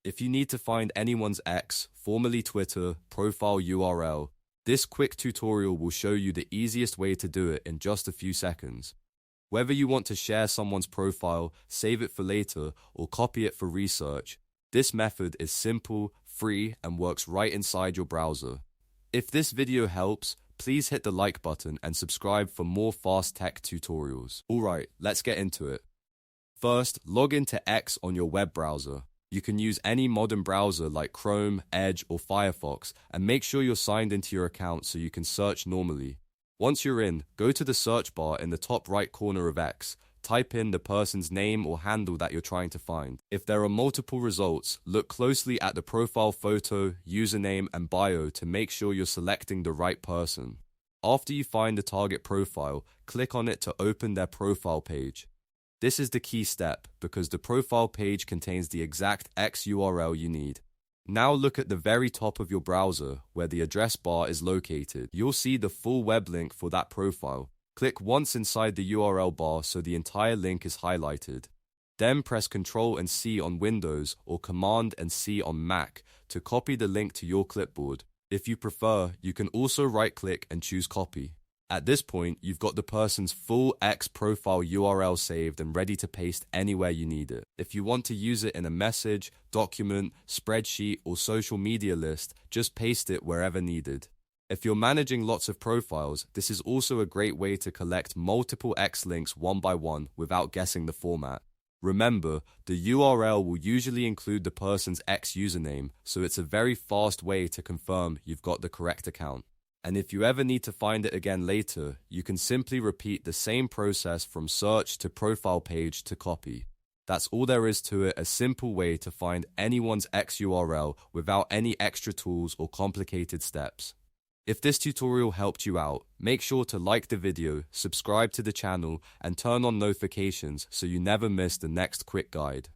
If you need to find anyone's X, formerly Twitter, profile URL, this quick tutorial will show you the easiest way to do it in just a few seconds. Whether you want to share someone's profile, save it for later, or copy it for research, this method is simple, free, and works right inside your browser. If this video helps, please hit the like button and subscribe for more fast tech tutorials. Alright, let's get into it. First, log into X on your web browser. You can use any modern browser like Chrome, Edge, or Firefox, and make sure you're signed into your account so you can search normally. Once you're in, go to the search bar in the top right corner of X, type in the person's name or handle that you're trying to find. If there are multiple results, look closely at the profile photo, username, and bio to make sure you're selecting the right person. After you find the target profile, click on it to open their profile page. This is the key step because the profile page contains the exact X URL you need. Now look at the very top of your browser where the address bar is located. You'll see the full web link for that profile. Click once inside the URL bar so the entire link is highlighted. Then press Ctrl and C on Windows or Command and C on Mac to copy the link to your clipboard. If you prefer, you can also right-click and choose Copy. At this point, you've got the person's full X profile URL saved and ready to paste anywhere you need it. If you want to use it in a message, document, spreadsheet, or social media list, just paste it wherever needed. If you're managing lots of profiles, this is also a great way to collect multiple X links one by one without guessing the format. Remember, the URL will usually include the person's X username, so it's a very fast way to confirm you've got the correct account. And if you ever need to find it again later, you can simply repeat the same process from search to profile page to copy. That's all there is to it, a simple way to find anyone's X URL without any extra tools or complicated steps. If this tutorial helped you out, make sure to like the video, subscribe to the channel, and turn on notifications so you never miss the next quick guide.